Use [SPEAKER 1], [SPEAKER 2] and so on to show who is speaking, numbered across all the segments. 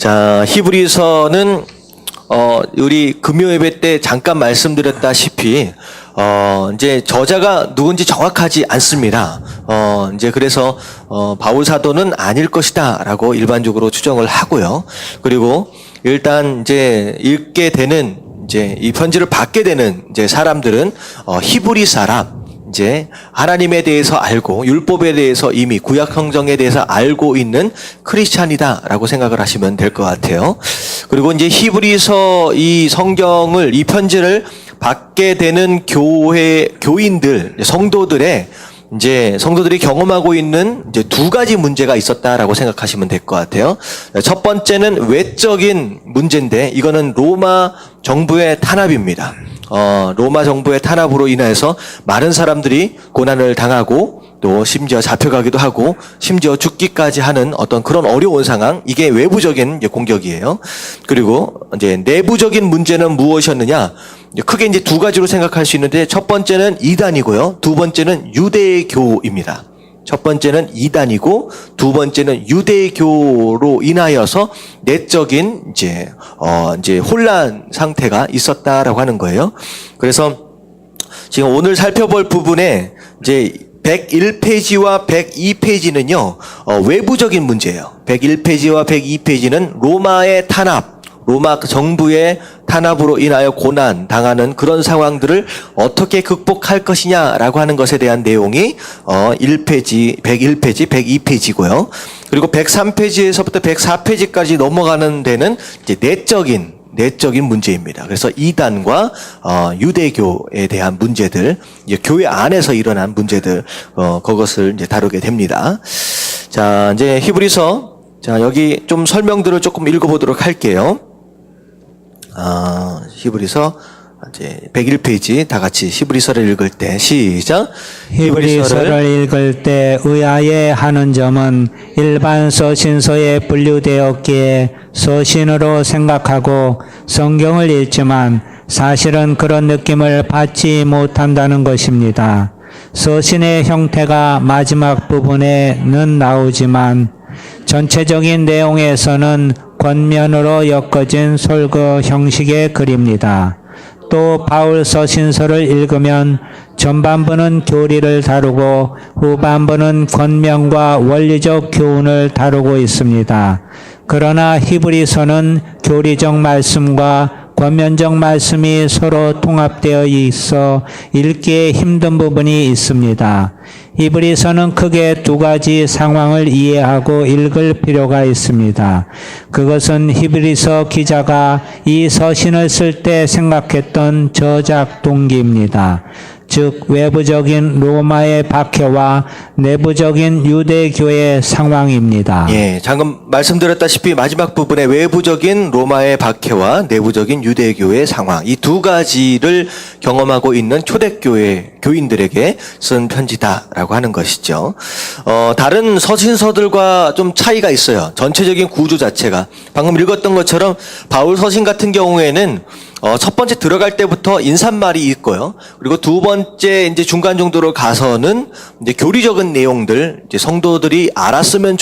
[SPEAKER 1] 자, 히브리서는 우리 금요 예배 때 잠깐 말씀드렸다시피 이제 저자가 누군지 정확하지 않습니다. 이제 그래서 바울 사도는 아닐 것이다라고 일반적으로 추정을 하고요. 그리고 일단 이제 읽게 되는 이제 이 편지를 받게 되는 이제 사람들은 히브리 사람, 이제 하나님에 대해서 알고 율법에 대해서 이미 구약 성경에 대해서 알고 있는 크리스찬이다라고 생각을 하시면 될 것 같아요. 그리고 이제 히브리서 이 성경을 이 편지를 받게 되는 교인들, 성도들의 이제 성도들이 경험하고 있는 이제 두 가지 문제가 있었다라고 생각하시면 될 것 같아요. 첫 번째는 외적인 문제인데 이거는 로마 정부의 탄압입니다. 로마 정부의 탄압으로 인해서 많은 사람들이 고난을 당하고 또 심지어 잡혀가기도 하고 심지어 죽기까지 하는 어떤 그런 어려운 상황, 이게 외부적인 공격이에요. 그리고 이제 내부적인 문제는 무엇이었느냐? 크게 이제 두 가지로 생각할 수 있는데 첫 번째는 이단이고요. 두 번째는 유대교입니다. 첫 번째는 이단이고 두 번째는 유대교로 인하여서 내적인 이제 혼란 상태가 있었다라고 하는 거예요. 그래서 지금 오늘 살펴볼 부분에 이제 101페이지와 102페이지는요, 외부적인 문제예요. 101페이지와 102페이지는 로마의 탄압, 로마 정부의 탄압으로 인하여 고난 당하는 그런 상황들을 어떻게 극복할 것이냐라고 하는 것에 대한 내용이 1페이지, 101페이지, 102페이지고요. 그리고 103페이지에서부터 104페이지까지 넘어가는 데는 이제 내적인 문제입니다. 그래서 이단과 유대교에 대한 문제들, 이제 교회 안에서 일어난 문제들, 그것을 이제 다루게 됩니다. 자, 이제 히브리서, 자, 여기 좀 설명들을 조금 읽어보도록 할게요. 히브리서 이제 101페이지 다 같이 히브리서를 읽을 때 시작.
[SPEAKER 2] 히브리서를 읽을 때 의아해 하는 점은 일반 서신서에 분류되었기에 서신으로 생각하고 성경을 읽지만 사실은 그런 느낌을 받지 못한다는 것입니다. 서신의 형태가 마지막 부분에는 나오지만 전체적인 내용에서는 권면으로 엮어진 솔거 형식의 글입니다. 또 바울 서신서를 읽으면 전반부는 교리를 다루고 후반부는 권면과 원리적 교훈을 다루고 있습니다. 그러나 히브리서는 교리적 말씀과 권면적 말씀이 서로 통합되어 있어 읽기에 힘든 부분이 있습니다. 히브리서는 크게 두 가지 상황을 이해하고 읽을 필요가 있습니다. 그것은 히브리서 기자가 이 서신을 쓸 때 생각했던 저작 동기입니다. 즉 외부적인 로마의 박해와 내부적인 유대교의 상황입니다.
[SPEAKER 1] 예, 방금 말씀드렸다시피 마지막 부분에 외부적인 로마의 박해와 내부적인 유대교의 상황, 이 두 가지를 경험하고 있는 초대교회 교인들에게 쓴 편지다라고 하는 것이죠. 다른 서신서들과 좀 차이가 있어요. 전체적인 구조 자체가 방금 읽었던 것처럼 바울 서신 같은 경우에는 첫 번째 들어갈 때부터 인사말이 있고요. 그리고 두 번째 이제 중간 정도로 가서는 이제 교리적인 내용들, 이제 성도들이 알았으면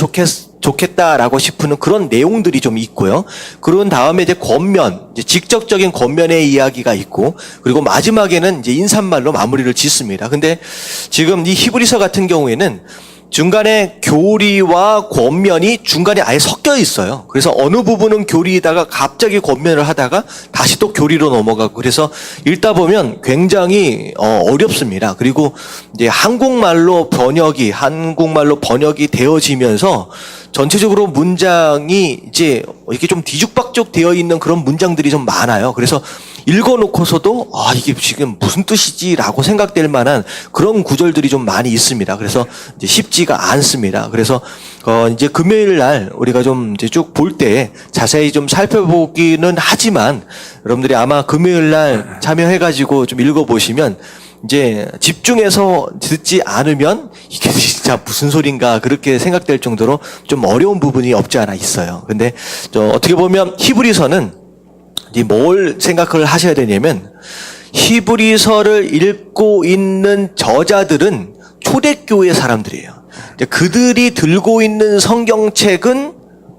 [SPEAKER 1] 좋겠다라고 싶은 그런 내용들이 좀 있고요. 그런 다음에 이제 권면, 이제 직접적인 권면의 이야기가 있고, 그리고 마지막에는 이제 인사말로 마무리를 짓습니다. 근데 지금 이 히브리서 같은 경우에는 중간에 교리와 권면이 중간에 아예 섞여 있어요. 그래서 어느 부분은 교리이다가 갑자기 권면을 하다가 다시 또 교리로 넘어가고, 그래서 읽다 보면 굉장히 어렵습니다. 그리고 이제 한국말로 번역이 되어지면서 전체적으로 문장이 이제 이렇게 좀 뒤죽박죽 되어 있는 그런 문장들이 좀 많아요. 그래서 읽어놓고서도 이게 지금 무슨 뜻이지라고 생각될 만한 그런 구절들이 좀 많이 있습니다. 그래서 이제 쉽지가 않습니다. 그래서 이제 금요일 날 우리가 좀 이제 쭉 볼 때 자세히 좀 살펴보기는 하지만 여러분들이 아마 금요일 날 참여해가지고 좀 읽어보시면 이제 집중해서 듣지 않으면 이게 진짜 무슨 소린가 그렇게 생각될 정도로 좀 어려운 부분이 없지 않아 있어요. 근데 어떻게 보면 히브리서는 뭘 생각을 하셔야 되냐면 히브리서를 읽고 있는 저자들은 초대교회 사람들이에요. 그들이 들고 있는 성경책은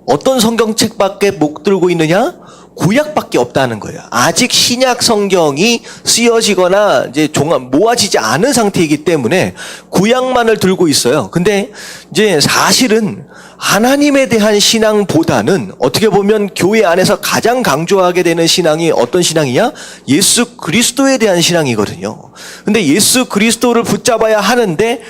[SPEAKER 1] 어떤 성경책밖에 못 들고 있느냐? 구약밖에 없다는 거예요. 아직 신약 성경이 쓰여지거나 이제 모아지지 않은 상태이기 때문에 구약만을 들고 있어요. 근데 이제 사실은 하나님에 대한 신앙보다는 어떻게 보면 교회 안에서 가장 강조하게 되는 신앙이 어떤 신앙이냐? 예수 그리스도에 대한 신앙이거든요. 근데 예수 그리스도를 붙잡아야 하는데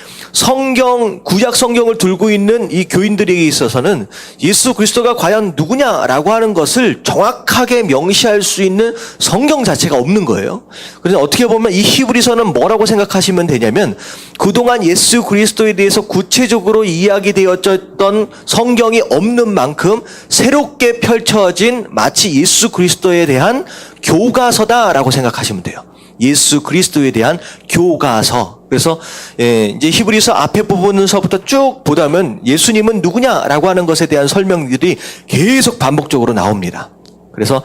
[SPEAKER 1] 구약 성경을 들고 있는 이 교인들에게 있어서는 예수 그리스도가 과연 누구냐라고 하는 것을 정확하게 명시할 수 있는 성경 자체가 없는 거예요. 그래서 어떻게 보면 이 히브리서는 뭐라고 생각하시면 되냐면 그동안 예수 그리스도에 대해서 구체적으로 이야기되었던 성경이 없는 만큼 새롭게 펼쳐진 마치 예수 그리스도에 대한 교과서다라고 생각하시면 돼요. 예수 그리스도에 대한 교과서. 그래서 이제 히브리서 앞에 부분서부터 쭉 보다면 예수님은 누구냐라고 하는 것에 대한 설명들이 계속 반복적으로 나옵니다. 그래서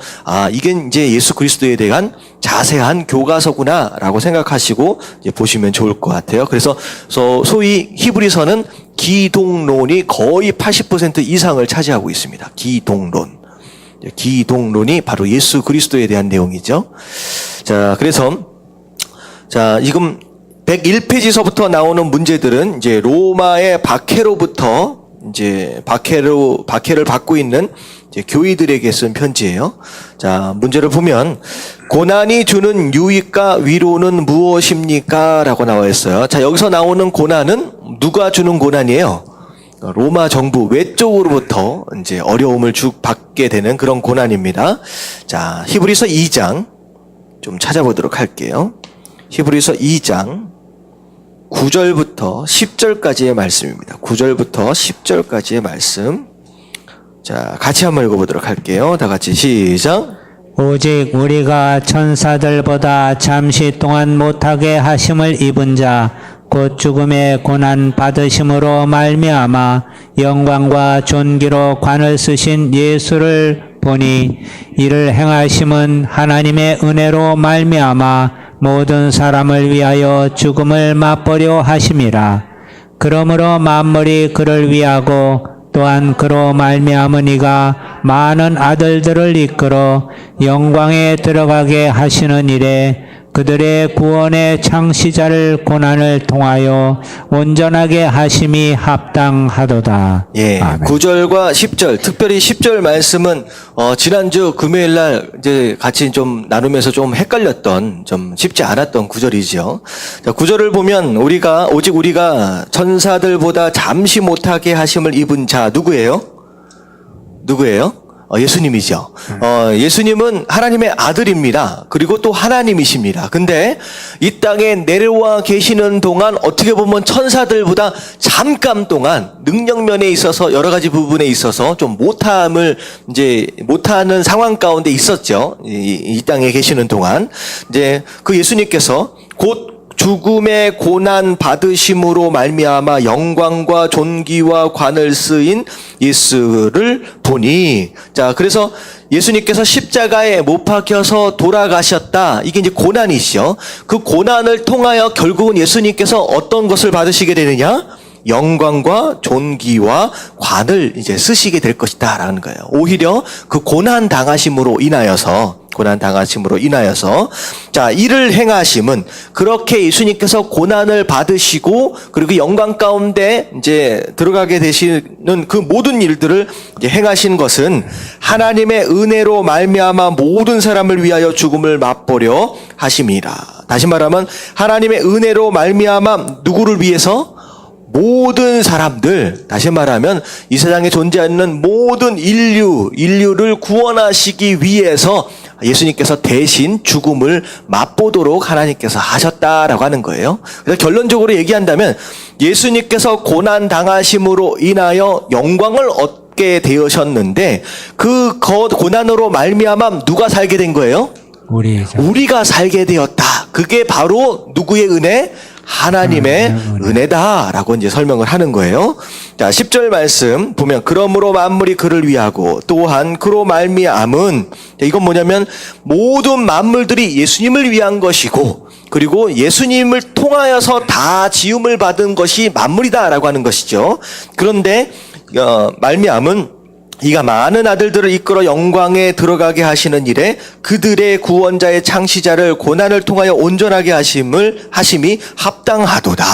[SPEAKER 1] 이게 이제 예수 그리스도에 대한 자세한 교과서구나라고 생각하시고 이제 보시면 좋을 것 같아요. 그래서 소위 히브리서는 기독론이 거의 80% 이상을 차지하고 있습니다. 기독론이 바로 예수 그리스도에 대한 내용이죠. 자, 그래서 지금 101페이지서부터 나오는 문제들은 이제 로마의 박해로부터 이제 박해를 받고 있는 이제 교회들에게 쓴 편지예요. 자, 문제를 보면 고난이 주는 유익과 위로는 무엇입니까? 라고 나와 있어요. 자, 여기서 나오는 고난은 누가 주는 고난이에요? 로마 정부 외쪽으로부터 이제 어려움을 받게 되는 그런 고난입니다. 자, 히브리서 2장 좀 찾아보도록 할게요. 히브리서 2장 9절부터 10절까지의 말씀입니다. 9절부터 10절까지의 말씀. 자, 같이 한번 읽어보도록 할게요. 다 같이 시작.
[SPEAKER 2] 오직 우리가 천사들보다 잠시 동안 못하게 하심을 입은 자 곧 죽음의 고난 받으심으로 말미암아 영광과 존귀로 관을 쓰신 예수를 보니 이를 행하심은 하나님의 은혜로 말미암아 모든 사람을 위하여 죽음을 맛보려 하심이라. 그러므로 만물이 그를 위하고 또한 그로 말미암은 이가 많은 아들들을 이끌어 영광에 들어가게 하시는 일에 그들의 구원의 창시자를 고난을 통하여 온전하게 하심이 합당하도다.
[SPEAKER 1] 예,
[SPEAKER 2] 아멘.
[SPEAKER 1] 9절과 10절, 특별히 10절 말씀은 지난주 금요일 날 이제 같이 좀 나누면서 좀 헷갈렸던, 좀 쉽지 않았던 구절이죠. 자, 9절을 보면 오직 우리가 천사들보다 잠시 못하게 하심을 입은 자 누구예요? 예수님이죠. 예수님은 하나님의 아들입니다. 그리고 또 하나님이십니다. 근데 이 땅에 내려와 계시는 동안 어떻게 보면 천사들보다 잠깐 동안 능력면에 있어서 여러 가지 부분에 있어서 좀 못하는 상황 가운데 있었죠. 이 땅에 계시는 동안. 이제 그 예수님께서 곧 죽음의 고난 받으심으로 말미암아 영광과 존귀와 관을 쓰인 예수를 보니, 자, 그래서 예수님께서 십자가에 못 박혀서 돌아가셨다. 이게 이제 고난이시죠. 그 고난을 통하여 결국은 예수님께서 어떤 것을 받으시게 되느냐? 영광과 존귀와 관을 이제 쓰시게 될 것이다라는 거예요. 오히려 그 고난 당하심으로 인하여서 자, 이를 행하심은 그렇게 예수님께서 고난을 받으시고 그리고 영광 가운데 이제 들어가게 되시는 그 모든 일들을 이제 행하신 것은 하나님의 은혜로 말미암아 모든 사람을 위하여 죽음을 맛보려 하심이라. 다시 말하면 하나님의 은혜로 말미암아 누구를 위해서? 모든 사람들, 다시 말하면 이 세상에 존재하는 모든 인류를 구원하시기 위해서 예수님께서 대신 죽음을 맛보도록 하나님께서 하셨다라고 하는 거예요. 그래서 결론적으로 얘기한다면 예수님께서 고난 당하심으로 인하여 영광을 얻게 되셨는데 그 고난으로 말미암아 누가 살게 된 거예요? 우리가 살게 되었다. 그게 바로 누구의 은혜? 하나님의 은혜다라고 이제 설명을 하는 거예요. 자, 10절 말씀 보면 그러므로 만물이 그를 위하고 또한 그로 말미암은, 이건 뭐냐면 모든 만물들이 예수님을 위한 것이고 그리고 예수님을 통하여서 다 지음을 받은 것이 만물이다라고 하는 것이죠. 그런데 말미암은 이가 많은 아들들을 이끌어 영광에 들어가게 하시는 일에 그들의 구원자의 창시자를 고난을 통하여 온전하게 하심이 합당하도다.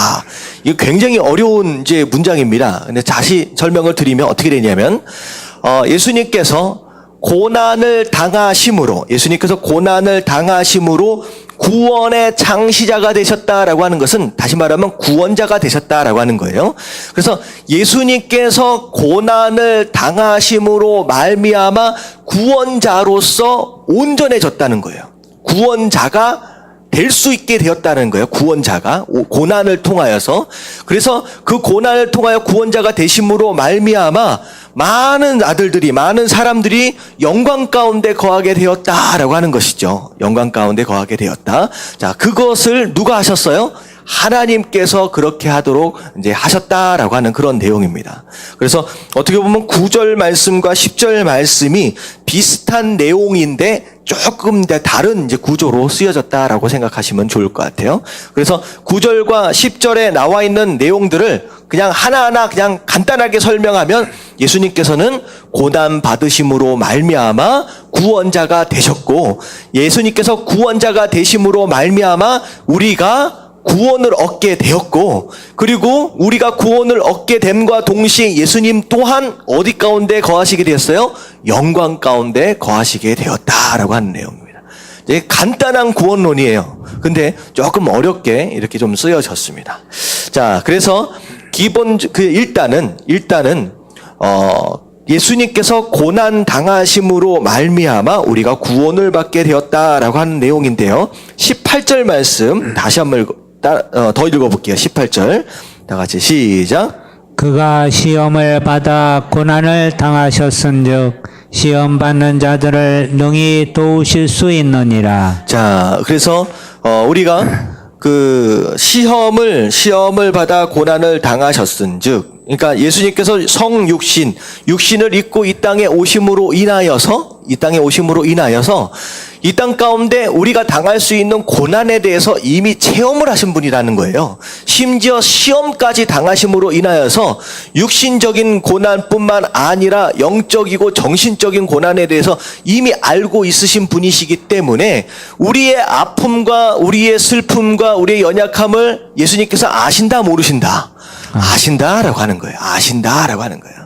[SPEAKER 1] 이거 굉장히 어려운 이제 문장입니다. 근데 다시 설명을 드리면 어떻게 되냐면 예수님께서 고난을 당하심으로 구원의 창시자가 되셨다라고 하는 것은 다시 말하면 구원자가 되셨다라고 하는 거예요. 그래서 예수님께서 고난을 당하심으로 말미암아 구원자로서 온전해졌다는 거예요. 구원자가 될 수 있게 되었다는 거예요. 구원자가 고난을 통하여서. 그래서 그 고난을 통하여 구원자가 되심으로 말미암아 많은 아들들이, 많은 사람들이 영광 가운데 거하게 되었다라고 하는 것이죠. 영광 가운데 거하게 되었다. 자, 그것을 누가 하셨어요? 하나님께서 그렇게 하도록 이제 하셨다라고 하는 그런 내용입니다. 그래서 어떻게 보면 9절 말씀과 10절 말씀이 비슷한 내용인데 조금 다른 이제 구조로 쓰여졌다라고 생각하시면 좋을 것 같아요. 그래서 9절과 10절에 나와 있는 내용들을 그냥 하나하나 그냥 간단하게 설명하면 예수님께서는 고난 받으심으로 말미암아 구원자가 되셨고, 예수님께서 구원자가 되심으로 말미암아 우리가 구원을 얻게 되었고, 그리고 우리가 구원을 얻게 됨과 동시에 예수님 또한 어디 가운데 거하시게 되었어요? 영광 가운데 거하시게 되었다라고 하는 내용입니다. 이제 간단한 구원론이에요. 근데 조금 어렵게 이렇게 좀 쓰여졌습니다. 자, 그래서 일단은 예수님께서 고난 당하심으로 말미암아 우리가 구원을 받게 되었다라고 하는 내용인데요. 18절 말씀 다시 한번 더 읽어볼게요. 18절 다 같이 시작.
[SPEAKER 2] 그가 시험을 받아 고난을 당하셨은즉 시험 받는 자들을 능히 도우실 수 있느니라.
[SPEAKER 1] 자, 그래서 우리가 그 시험을 받아 고난을 당하셨은즉, 그러니까 예수님께서 육신을 입고 이 땅에 오심으로 인하여서 이 땅 가운데 우리가 당할 수 있는 고난에 대해서 이미 체험을 하신 분이라는 거예요. 심지어 시험까지 당하심으로 인하여서 육신적인 고난뿐만 아니라 영적이고 정신적인 고난에 대해서 이미 알고 있으신 분이시기 때문에 우리의 아픔과 우리의 슬픔과 우리의 연약함을 예수님께서 아신다 모르신다? 아신다라고 하는 거예요. 아신다라고 하는 거예요.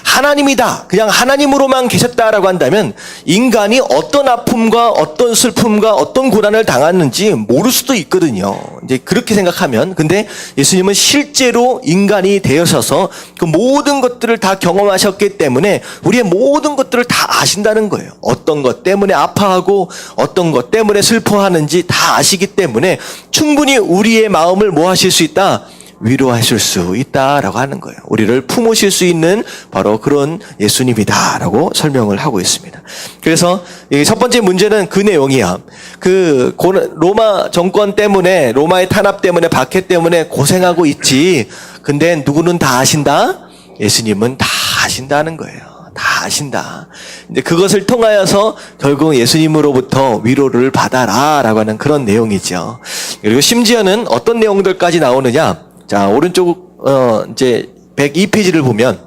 [SPEAKER 1] 하나님이다. 그냥 하나님으로만 계셨다라고 한다면 인간이 어떤 아픔과 어떤 슬픔과 어떤 고난을 당했는지 모를 수도 있거든요. 이제 그렇게 생각하면, 근데 예수님은 실제로 인간이 되어셔서 그 모든 것들을 다 경험하셨기 때문에 우리의 모든 것들을 다 아신다는 거예요. 어떤 것 때문에 아파하고 어떤 것 때문에 슬퍼하는지 다 아시기 때문에 충분히 우리의 마음을 뭐 하실 수 있다? 위로하실 수 있다라고 하는 거예요. 우리를 품으실 수 있는 바로 그런 예수님이다라고 설명을 하고 있습니다. 그래서 첫 번째 문제는 그 내용이야. 그 로마 정권 때문에, 로마의 탄압 때문에, 박해 때문에 고생하고 있지. 근데 누구는 다 아신다? 예수님은 다 아신다는 거예요. 다 아신다. 이제 그것을 통하여서 결국 예수님으로부터 위로를 받아라라고 하는 그런 내용이죠. 그리고 심지어는 어떤 내용들까지 나오느냐? 자, 오른쪽 이제 102페이지를 보면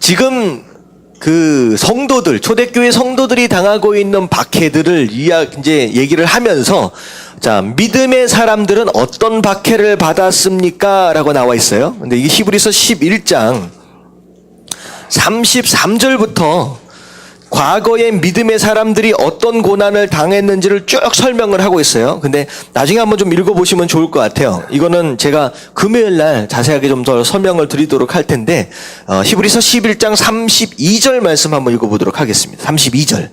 [SPEAKER 1] 지금 그 성도들, 초대교회 성도들이 당하고 있는 박해들을 이제 얘기를 하면서, 자, 믿음의 사람들은 어떤 박해를 받았습니까? 라고 나와 있어요. 근데 이게 히브리서 11장 33절부터 과거의 믿음의 사람들이 어떤 고난을 당했는지를 쭉 설명을 하고 있어요. 근데 나중에 한번 좀 읽어보시면 좋을 것 같아요. 이거는 제가 금요일 날 자세하게 좀 더 설명을 드리도록 할 텐데, 히브리서 11장 32절 말씀 한번 읽어보도록 하겠습니다. 32절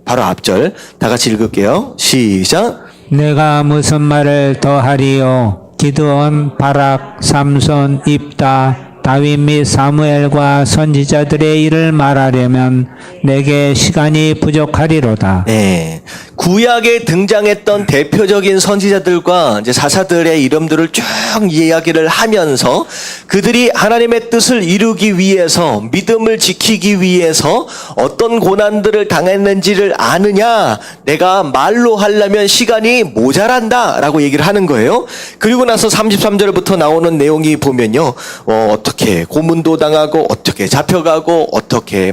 [SPEAKER 1] 바로 앞절 다 같이 읽을게요. 시작.
[SPEAKER 2] 내가 무슨 말을 더하리요? 기드온, 바락, 삼손, 입다, 다윗 및 사무엘과 선지자들의 일을 말하려면 내게 시간이 부족하리로다.
[SPEAKER 1] 네, 구약에 등장했던 대표적인 선지자들과 이제 사사들의 이름들을 쭉 이야기를 하면서 그들이 하나님의 뜻을 이루기 위해서, 믿음을 지키기 위해서 어떤 고난들을 당했는지를 아느냐? 내가 말로 하려면 시간이 모자란다라고 얘기를 하는 거예요. 그리고 나서 33절부터 나오는 내용이 보면요, 어떻게 고문도 당하고, 어떻게 잡혀가고, 어떻게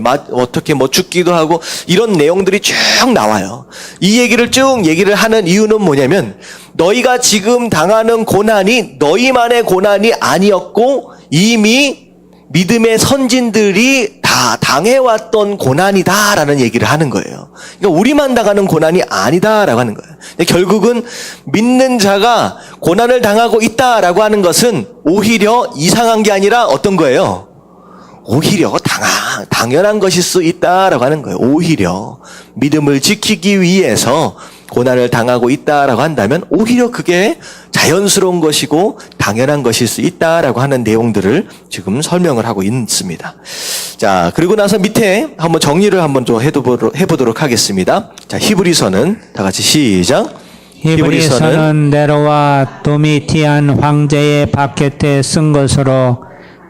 [SPEAKER 1] 뭐 죽기도 하고, 이런 내용들이 쭉 나와요. 이 얘기를 쭉 얘기를 하는 이유는 뭐냐면, 너희가 지금 당하는 고난이 너희만의 고난이 아니었고 이미 믿음의 선진들이 다 당해왔던 고난이다라는 얘기를 하는 거예요. 그러니까 우리만 당하는 고난이 아니다라고 하는 거예요. 결국은 믿는 자가 고난을 당하고 있다라고 하는 것은 오히려 이상한 게 아니라 어떤 거예요? 오히려 당연한 것일 수 있다라고 하는 거예요. 오히려 믿음을 지키기 위해서 고난을 당하고 있다라고 한다면 오히려 그게 자연스러운 것이고 당연한 것일 수 있다라고 하는 내용들을 지금 설명을 하고 있습니다. 자, 그리고 나서 밑에 한번 정리를 한번 좀 해보도록 하겠습니다. 자, 히브리서는 다 같이 시작.
[SPEAKER 2] 히브리서는 네로와 도미티안 황제의 바켓에 쓴 것으로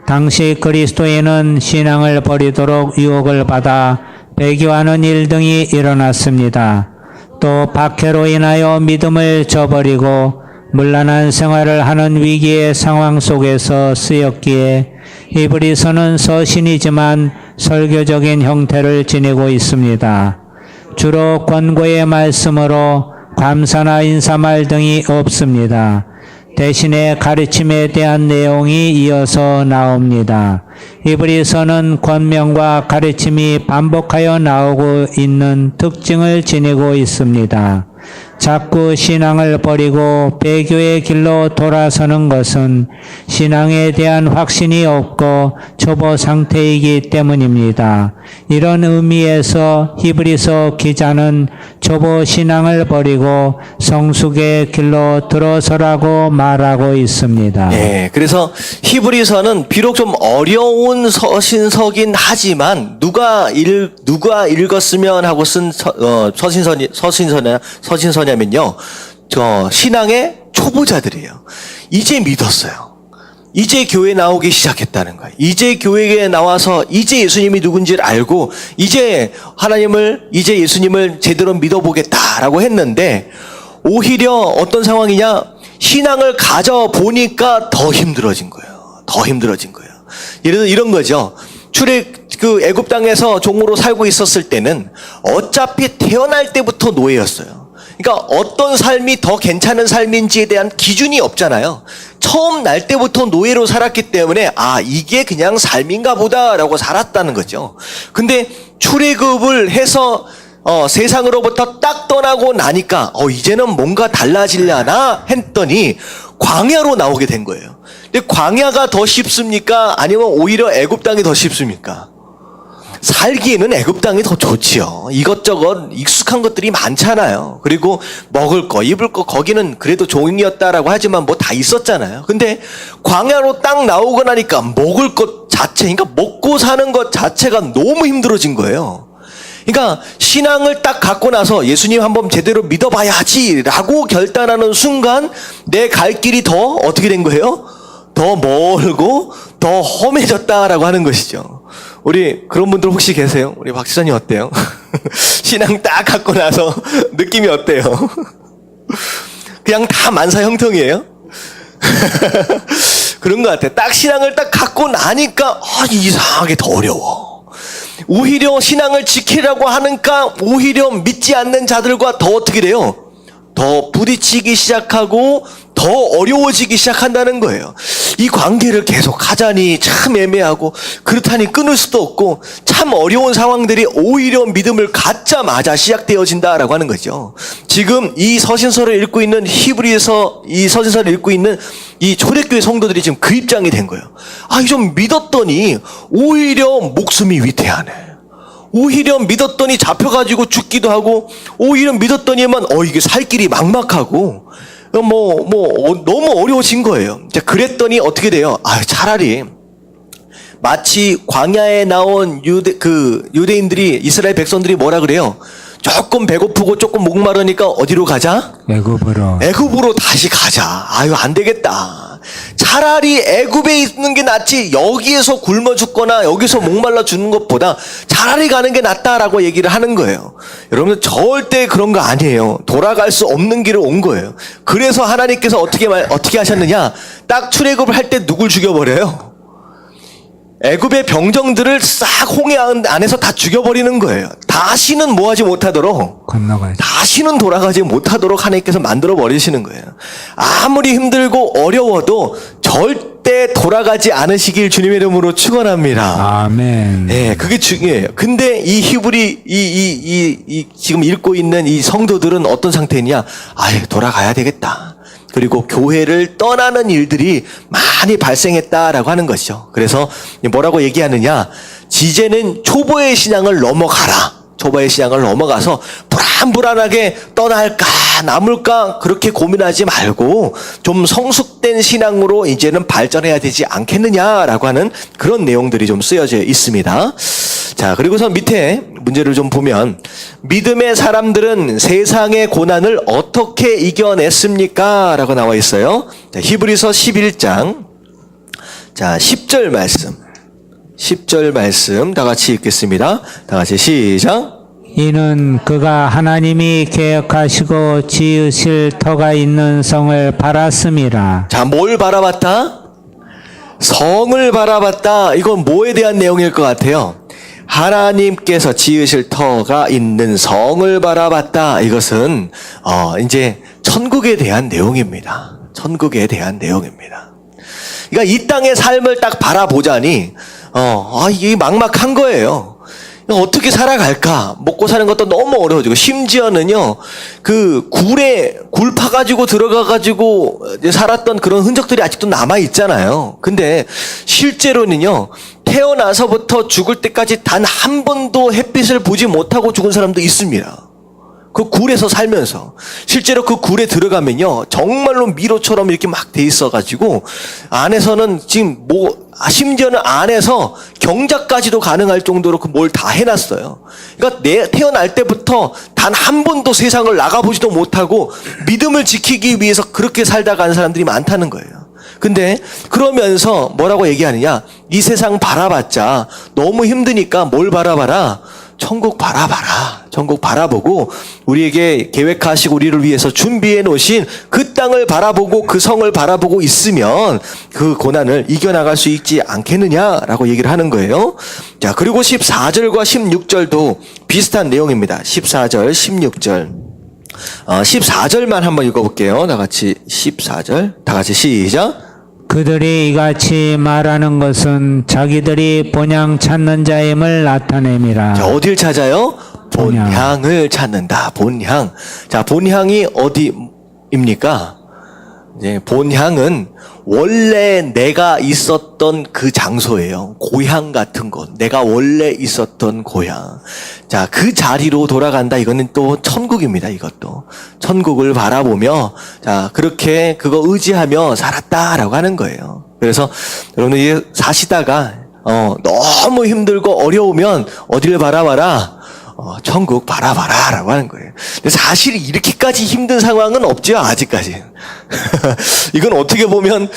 [SPEAKER 2] 당시 그리스도인은 신앙을 버리도록 유혹을 받아 배교하는 일 등이 일어났습니다. 또 박해로 인하여 믿음을 저버리고 문란한 생활을 하는 위기의 상황 속에서 쓰였기에 히브리서는 서신이지만 설교적인 형태를 지니고 있습니다. 주로 권고의 말씀으로 감사나 인사말 등이 없습니다. 대신에 가르침에 대한 내용이 이어서 나옵니다. 히브리서는 권면과 가르침이 반복하여 나오고 있는 특징을 지니고 있습니다. 자꾸 신앙을 버리고 배교의 길로 돌아서는 것은 신앙에 대한 확신이 없고 초보 상태이기 때문입니다. 이런 의미에서 히브리서 기자는 초보 신앙을 버리고 성숙의 길로 들어서라고 말하고 있습니다.
[SPEAKER 1] 네, 그래서 히브리서는 비록 좀 어려운 서신서긴 하지만 누가 읽었으면 하고 쓴 서신서냐면요, 신앙의 초보자들이에요. 이제 믿었어요. 이제 교회 나오기 시작했다는 거예요. 이제 교회에 나와서 이제 예수님이 누군지를 알고 이제 이제 예수님을 제대로 믿어보겠다라고 했는데 오히려 어떤 상황이냐? 신앙을 가져보니까 더 힘들어진 거예요. 예를 들어 이런 거죠. 애굽 땅에서 종으로 살고 있었을 때는 어차피 태어날 때부터 노예였어요. 그러니까 어떤 삶이 더 괜찮은 삶인지에 대한 기준이 없잖아요. 처음 날 때부터 노예로 살았기 때문에 이게 그냥 삶인가 보다라고 살았다는 거죠. 근데 출애굽을 해서 세상으로부터 딱 떠나고 나니까 이제는 뭔가 달라지려나 했더니 광야로 나오게 된 거예요. 근데 광야가 더 쉽습니까? 아니면 오히려 애굽 땅이 더 쉽습니까? 살기에는 애굽 땅이 더 좋지요. 이것저것 익숙한 것들이 많잖아요. 그리고 먹을 거, 입을 거 거기는 그래도 종이었다라고 하지만 뭐 다 있었잖아요. 근데 광야로 딱 나오고 나니까 먹을 것 자체, 그러니까 먹고 사는 것 자체가 너무 힘들어진 거예요. 그러니까 신앙을 딱 갖고 나서 예수님 한번 제대로 믿어봐야지라고 결단하는 순간 내 갈 길이 더 어떻게 된 거예요? 더 멀고 더 험해졌다라고 하는 것이죠. 우리 그런 분들 혹시 계세요? 우리 박 지사님 어때요? 신앙 딱 갖고 나서 느낌이 어때요? 그냥 다 만사 형통이에요? 그런 것 같아. 딱 신앙을 딱 갖고 나니까 이상하게 더 어려워. 오히려 신앙을 지키려고 하니까 오히려 믿지 않는 자들과 더 어떻게 돼요? 더 부딪히기 시작하고 더 어려워지기 시작한다는 거예요. 이 관계를 계속 하자니 참 애매하고 그렇다니 끊을 수도 없고 참 어려운 상황들이 오히려 믿음을 갖자마자 시작되어진다라고 하는 거죠. 지금 이 서신서를 읽고 있는 히브리서 이 서신서를 읽고 있는 이 초대교회 성도들이 지금 그 입장이 된 거예요. 좀 믿었더니 오히려 목숨이 위태하네. 오히려 믿었더니 잡혀가지고 죽기도 하고 오히려 믿었더니만 이게 살 길이 막막하고 너무 어려워진 거예요. 그랬더니 어떻게 돼요? 차라리 마치 광야에 나온 유대인들이 이스라엘 백성들이 뭐라 그래요? 조금 배고프고 조금 목마르니까 어디로 가자?
[SPEAKER 2] 애굽으로.
[SPEAKER 1] 애굽으로 다시 가자. 아유, 안 되겠다. 차라리 애굽에 있는 게 낫지 여기에서 굶어 죽거나 여기서 목말라 죽는 것보다 차라리 가는 게 낫다라고 얘기를 하는 거예요. 여러분, 절대 그런 거 아니에요. 돌아갈 수 없는 길을 온 거예요. 그래서 하나님께서 어떻게 하셨느냐? 딱 출애굽을 할 때 누굴 죽여버려요? 애굽의 병정들을 싹 홍해 안에서 다 죽여버리는 거예요. 다시는 뭐하지 못하도록,
[SPEAKER 2] 건너가지.
[SPEAKER 1] 다시는 돌아가지 못하도록 하나님께서 만들어 버리시는 거예요. 아무리 힘들고 어려워도 절대 돌아가지 않으시길 주님의 이름으로 축원합니다.
[SPEAKER 2] 아멘.
[SPEAKER 1] 네, 그게 중요해요. 근데 이 히브리 지금 읽고 있는 이 성도들은 어떤 상태냐? 아예 돌아가야 되겠다. 그리고 교회를 떠나는 일들이 많이 발생했다라고 하는 것이죠. 그래서 뭐라고 얘기하느냐? 이제는 초보의 신앙을 넘어가라. 초보의 신앙을 넘어가서 불안불안하게 떠날까 남을까 그렇게 고민하지 말고 좀 성숙된 신앙으로 이제는 발전해야 되지 않겠느냐라고 하는 그런 내용들이 좀 쓰여져 있습니다. 자, 그리고서 밑에 문제를 좀 보면 믿음의 사람들은 세상의 고난을 어떻게 이겨냈습니까? 라고 나와 있어요. 자, 히브리서 11장 자 10절 말씀 10절 말씀 다 같이 읽겠습니다. 다 같이 시작.
[SPEAKER 2] 이는 그가 하나님이 계획하시고 지으실 터가 있는 성을 바랐음이라.
[SPEAKER 1] 자, 뭘 바라봤다? 성을 바라봤다. 이건 뭐에 대한 내용일 것 같아요? 하나님께서 지으실 터가 있는 성을 바라봤다. 이것은 이제 천국에 대한 내용입니다. 천국에 대한 내용입니다. 그러니까 이 땅의 삶을 딱 바라보자니 이게 막막한 거예요. 어떻게 살아갈까? 먹고 사는 것도 너무 어려워지고, 심지어는요, 굴 파가지고 들어가가지고 살았던 그런 흔적들이 아직도 남아있잖아요. 근데 실제로는요, 태어나서부터 죽을 때까지 단 한 번도 햇빛을 보지 못하고 죽은 사람도 있습니다. 그 굴에서 살면서 실제로 그 굴에 들어가면요 정말로 미로처럼 이렇게 막 돼 있어가지고 안에서는 지금 심지어는 안에서 경작까지도 가능할 정도로 그 뭘 다 해놨어요. 그러니까 태어날 때부터 단 한 번도 세상을 나가보지도 못하고 믿음을 지키기 위해서 그렇게 살다 가는 사람들이 많다는 거예요. 근데 그러면서 뭐라고 얘기하느냐? 이 세상 바라봤자 너무 힘드니까 뭘 바라봐라? 천국 바라봐라. 천국 바라보고 우리에게 계획하시고 우리를 위해서 준비해 놓으신 그 땅을 바라보고 그 성을 바라보고 있으면 그 고난을 이겨나갈 수 있지 않겠느냐라고 얘기를 하는 거예요. 자, 그리고 14절과 16절도 비슷한 내용입니다. 14절, 16절. 14절만 한번 읽어볼게요. 다 같이 14절. 다 같이 시작.
[SPEAKER 2] 그들이 이같이 말하는 것은 자기들이 본향 찾는 자임을 나타냄이라.
[SPEAKER 1] 자, 어딜 찾아요? 본향을 찾는다. 본향. 자, 본향이 어디입니까? 이제 본향은 원래 내가 있었던 그 장소예요. 고향 같은 곳. 내가 원래 있었던 고향. 자, 그 자리로 돌아간다. 이거는 또 천국입니다. 이것도. 천국을 바라보며, 자, 그렇게 그거 의지하며 살았다라고 하는 거예요. 그래서 여러분들 사시다가, 너무 힘들고 어려우면 어디를 바라봐라? 천국 바라봐라 라고 하는 거예요. 근데 사실 이렇게까지 힘든 상황은 없죠, 아직까지. 이건 어떻게 보면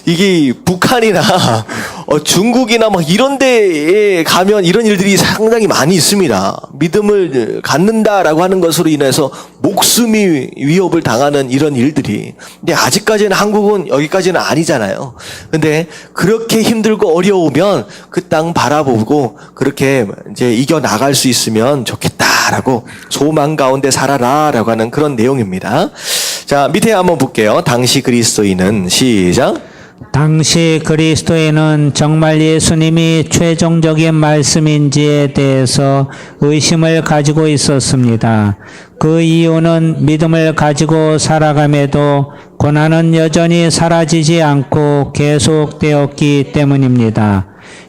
[SPEAKER 1] 이게 북한이나 중국이나 막 이런 데에 가면 이런 일들이 상당히 많이 있습니다. 믿음을 갖는다라고 하는 것으로 인해서 목숨이 위협을 당하는 이런 일들이. 근데 아직까지는 한국은 여기까지는 아니잖아요. 근데 그렇게 힘들고 어려우면 그 땅 바라보고 그렇게 이제 이겨나갈 수 있으면 좋겠다라고 소망 가운데 살아라라고 하는 그런 내용입니다. 자, 밑에 한번 볼게요. 당시 그리스도인은 시작.
[SPEAKER 2] 당시 그리스도인은 정말 예수님이 최종적인 말씀인지에 대해서 의심을 가지고 있었습니다. 그 이유는 믿음을 가지고 살아감에도 고난은 여전히 사라지지 않고 계속되었기 때문입니다.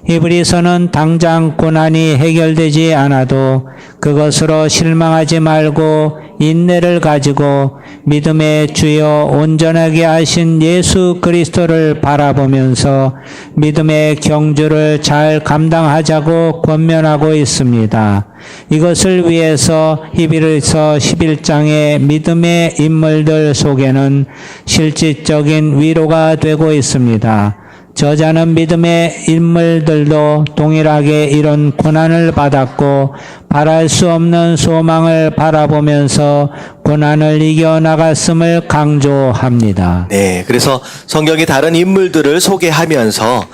[SPEAKER 2] 히브리서는 당장 고난이 해결되지 않아도 그것으로 실망하지 말고 인내를 가지고 믿음의 주여 온전하게 하신 예수 그리스도를 바라보면서 믿음의 경주를 잘 감당하자고 권면하고 있습니다. 이것을 위해서 히브리서 11장의 믿음의 인물들 속에는 실질적인 위로가 되고 있습니다. 저자는 믿음의 인물들도 동일하게 이런 고난을 받았고 바랄 수 없는 소망을 바라보면서 고난을 이겨나갔음을 강조합니다.
[SPEAKER 1] 네, 그래서 성경의 다른 인물들을 소개하면서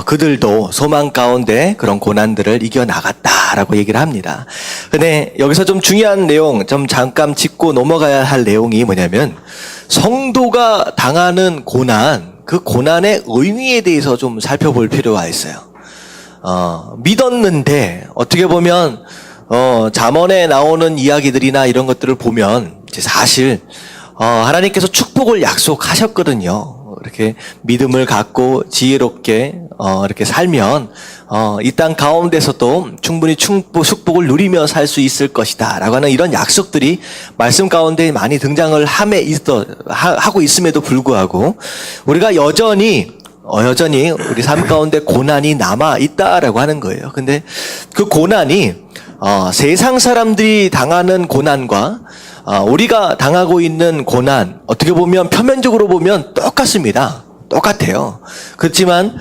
[SPEAKER 1] 그들도 소망 가운데 그런 고난들을 이겨나갔다라고 얘기를 합니다. 근데 여기서 좀 중요한 내용, 좀 잠깐 짚고 넘어가야 할 내용이 뭐냐면 성도가 당하는 고난, 그 고난의 의미에 대해서 좀 살펴볼 필요가 있어요. 믿었는데 어떻게 보면 잠언에 나오는 이야기들이나 이런 것들을 보면 이제 사실 하나님께서 축복을 약속하셨거든요. 이렇게 믿음을 갖고 지혜롭게 이렇게 살면 이 땅 가운데서도 충분히 축복을 누리며 살 수 있을 것이다 라고 하는 이런 약속들이 말씀 가운데 많이 등장을 하고 있음에도 불구하고 우리가 여전히 우리 삶 가운데 고난이 남아 있다라고 하는 거예요. 근데 그 고난이 세상 사람들이 당하는 고난과 우리가 당하고 있는 고난, 어떻게 보면 표면적으로 보면 똑같습니다. 똑같아요. 그렇지만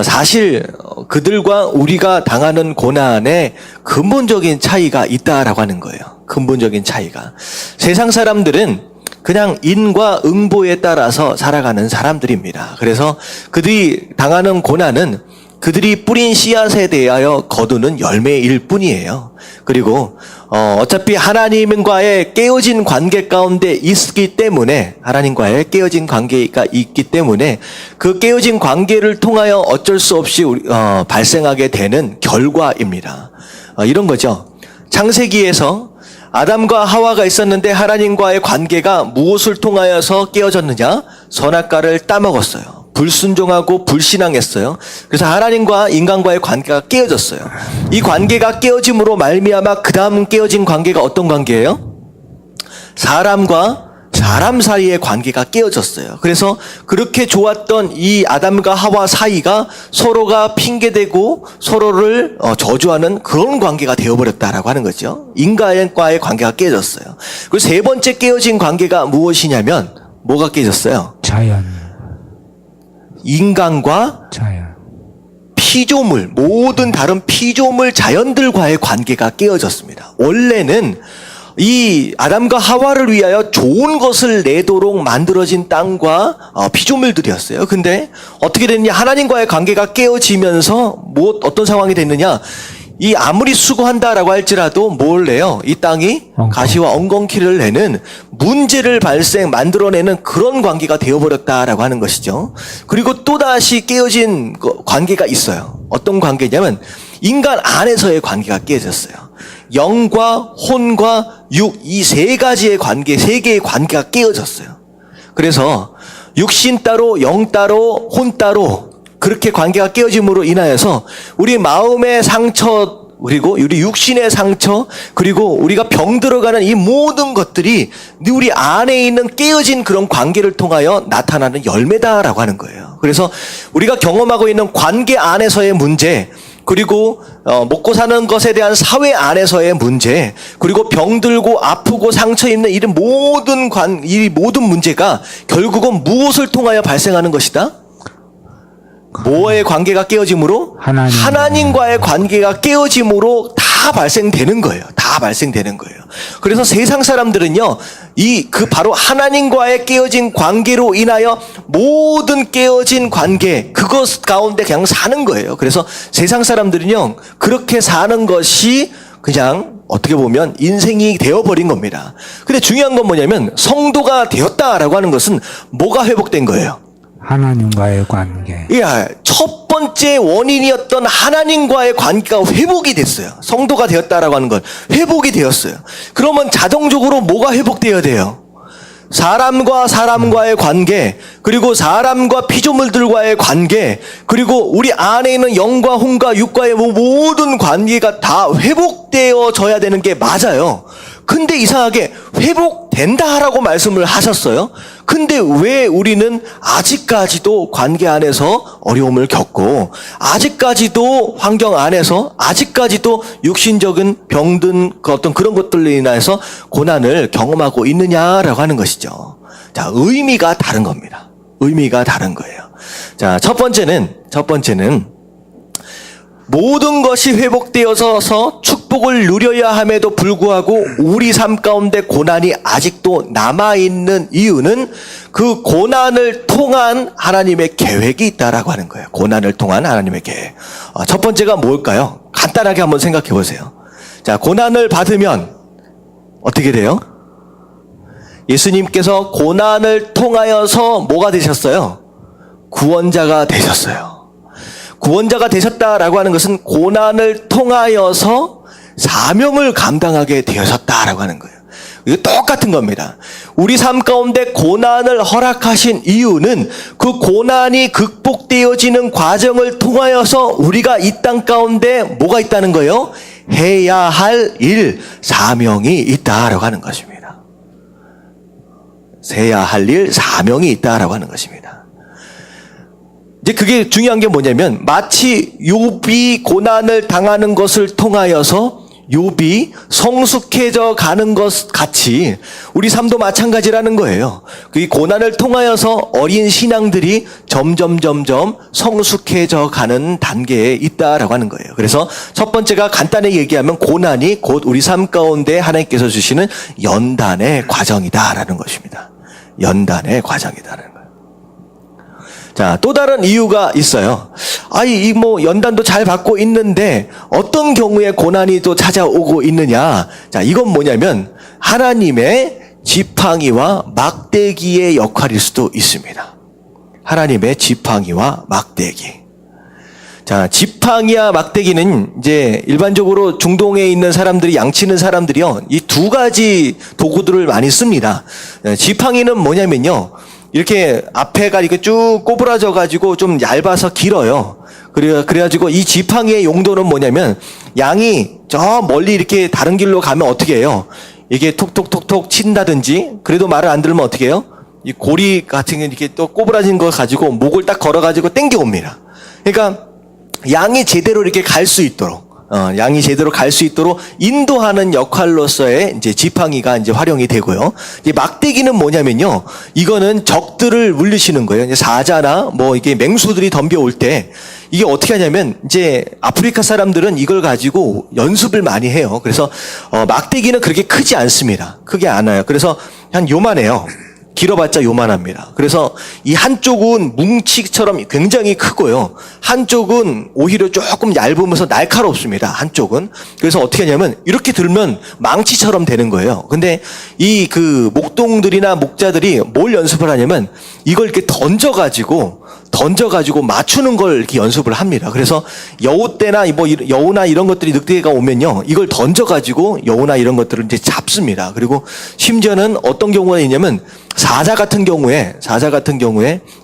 [SPEAKER 1] 사실 그들과 우리가 당하는 고난에 근본적인 차이가 있다라고 하는 거예요. 근본적인 차이가. 세상 사람들은 그냥 인과 응보에 따라서 살아가는 사람들입니다. 그래서 그들이 당하는 고난은 그들이 뿌린 씨앗에 대하여 거두는 열매일 뿐이에요. 그리고 어차피 하나님과의 깨어진 관계 가운데 있기 때문에, 하나님과의 깨어진 관계가 있기 때문에 그 깨어진 관계를 통하여 어쩔 수 없이 발생하게 되는 결과입니다. 이런 거죠. 창세기에서 아담과 하와가 있었는데 하나님과의 관계가 무엇을 통하여서 깨어졌느냐? 선악과를 따먹었어요. 불순종하고 불신앙했어요. 그래서 하나님과 인간과의 관계가 깨어졌어요. 이 관계가 깨어짐으로 말미암아 그 다음 깨어진 관계가 어떤 관계예요? 사람과 사람 사이의 관계가 깨어졌어요. 그래서 그렇게 좋았던 이 아담과 하와 사이가 서로가 핑계대고 서로를 저주하는 그런 관계가 되어버렸다라고 하는 거죠. 인간과의 관계가 깨어졌어요. 그리고 세 번째 깨어진 관계가 무엇이냐면 뭐가 깨졌어요?
[SPEAKER 2] 자연.
[SPEAKER 1] 인간과
[SPEAKER 2] 자연.
[SPEAKER 1] 피조물, 모든 다른 피조물 자연들과의 관계가 깨어졌습니다. 원래는 이 아담과 하와를 위하여 좋은 것을 내도록 만들어진 땅과 피조물들이었어요. 근데 어떻게 됐냐? 하나님과의 관계가 깨어지면서 어떤 상황이 됐느냐? 이 아무리 수고한다라고 할지라도 뭘 내요? 이 땅이 가시와 엉겅퀴를 내는 문제를 만들어내는 그런 관계가 되어버렸다라고 하는 것이죠. 그리고 또다시 깨어진 관계가 있어요. 어떤 관계냐면 인간 안에서의 관계가 깨어졌어요. 영과 혼과 육, 이 세 가지의 관계, 세 개의 관계가 깨어졌어요. 그래서 육신 따로, 영 따로, 혼 따로 그렇게 관계가 깨어짐으로 인하여서 우리 마음의 상처, 그리고 우리 육신의 상처, 그리고 우리가 병들어가는 이 모든 것들이 우리 안에 있는 깨어진 그런 관계를 통하여 나타나는 열매다라고 하는 거예요. 그래서 우리가 경험하고 있는 관계 안에서의 문제, 그리고 먹고 사는 것에 대한 사회 안에서의 문제, 그리고 병들고 아프고 상처 입는 이 모든 문제가 결국은 무엇을 통하여 발생하는 것이다? 뭐의 관계가 깨어짐으로? 하나님과의 관계가 깨어짐으로 다 발생되는 거예요. 다 발생되는 거예요. 그래서 세상 사람들은요, 바로 하나님과의 깨어진 관계로 인하여 모든 깨어진 관계, 그것 가운데 그냥 사는 거예요. 그래서 세상 사람들은요, 그렇게 사는 것이 그냥 어떻게 보면 인생이 되어버린 겁니다. 근데 중요한 건 뭐냐면, 성도가 되었다라고 하는 것은 뭐가 회복된 거예요?
[SPEAKER 2] 하나님과의 관계.
[SPEAKER 1] 첫 번째 원인이었던 하나님과의 관계가 회복이 됐어요. 성도가 되었다라고 하는 건 회복이 되었어요. 그러면 자동적으로 뭐가 회복되어야 돼요? 사람과 사람과의 관계, 그리고 사람과 피조물들과의 관계, 그리고 우리 안에 있는 영과 혼과 육과의 모든 관계가 다 회복되어져야 되는 게 맞아요. 근데 이상하게 회복된다라고 말씀을 하셨어요. 근데 왜 우리는 아직까지도 관계 안에서 어려움을 겪고, 아직까지도 환경 안에서, 아직까지도 육신적인 병든 그 어떤 그런 것들로 인해서 고난을 경험하고 있느냐라고 하는 것이죠. 자, 의미가 다른 겁니다. 의미가 다른 거예요. 자, 첫 번째는 모든 것이 회복되어서 축복을 누려야 함에도 불구하고 우리 삶 가운데 고난이 아직도 남아있는 이유는 그 고난을 통한 하나님의 계획이 있다라고 하는 거예요. 고난을 통한 하나님의 계획. 첫 번째가 뭘까요? 간단하게 한번 생각해 보세요. 자, 고난을 받으면 어떻게 돼요? 예수님께서 고난을 통하여서 뭐가 되셨어요? 구원자가 되셨어요. 구원자가 되셨다라고 하는 것은 고난을 통하여서 사명을 감당하게 되셨다라고 하는 거예요. 이거 똑같은 겁니다. 우리 삶 가운데 고난을 허락하신 이유는 그 고난이 극복되어지는 과정을 통하여서 우리가 이 땅 가운데 뭐가 있다는 거예요? 해야 할 일, 사명이 있다라고 하는 것입니다. 해야 할 일, 사명이 있다라고 하는 것입니다. 이제 그게 중요한 게 뭐냐면 마치 욥이 고난을 당하는 것을 통하여서 욥이 성숙해져 가는 것 같이 우리 삶도 마찬가지라는 거예요. 이 고난을 통하여서 어린 신앙들이 점점 성숙해져 가는 단계에 있다라고 하는 거예요. 그래서 첫 번째가 간단히 얘기하면 고난이 곧 우리 삶 가운데 하나님께서 주시는 연단의 과정이다라는 것입니다. 연단의 과정이다라는 거예요. 자, 또 다른 이유가 있어요. 이 연단도 잘 받고 있는데 어떤 경우에 고난이 또 찾아오고 있느냐. 자, 이건 뭐냐면 하나님의 지팡이와 막대기의 역할일 수도 있습니다. 하나님의 지팡이와 막대기. 자, 지팡이와 막대기는 이제 일반적으로 중동에 있는 사람들이 양치는 사람들이요. 이 두 가지 도구들을 많이 씁니다. 지팡이는 뭐냐면요. 이렇게 앞에가 이렇게 쭉 꼬부라져 가지고 좀 얇아서 길어요. 그래가지고 이 지팡이의 용도는 뭐냐면 양이 저 멀리 이렇게 다른 길로 가면 어떻게 해요? 이게 톡톡톡톡 친다든지 그래도 말을 안 들으면 어떻게 해요? 이 고리 같은 게 이렇게 또 꼬부라진 거 가지고 목을 딱 걸어가지고 땡겨옵니다. 그러니까 양이 제대로 이렇게 갈 수 있도록. 양이 제대로 갈 수 있도록 인도하는 역할로서의 이제 지팡이가 이제 활용이 되고요. 이제 막대기는 뭐냐면요. 이거는 적들을 물리시는 거예요. 이제 사자나 이게 맹수들이 덤벼올 때 이게 어떻게 하냐면 이제 아프리카 사람들은 이걸 가지고 연습을 많이 해요. 그래서 막대기는 그렇게 크지 않습니다. 크게 않아요. 그래서 한 요만해요. 길어봤자 요만합니다. 그래서 이 한쪽은 뭉치처럼 굉장히 크고요. 한쪽은 오히려 조금 얇으면서 날카롭습니다. 한쪽은. 그래서 어떻게 하냐면 이렇게 들면 망치처럼 되는 거예요. 근데 이 그 목동들이나 목자들이 뭘 연습을 하냐면 이걸 이렇게 던져가지고 맞추는 걸 이렇게 연습을 합니다. 그래서 여우 때나 여우나 이런 것들이 늑대가 오면요. 이걸 던져가지고 여우나 이런 것들을 이제 잡습니다. 그리고 심지어는 어떤 경우가 있냐면 사자 같은 경우에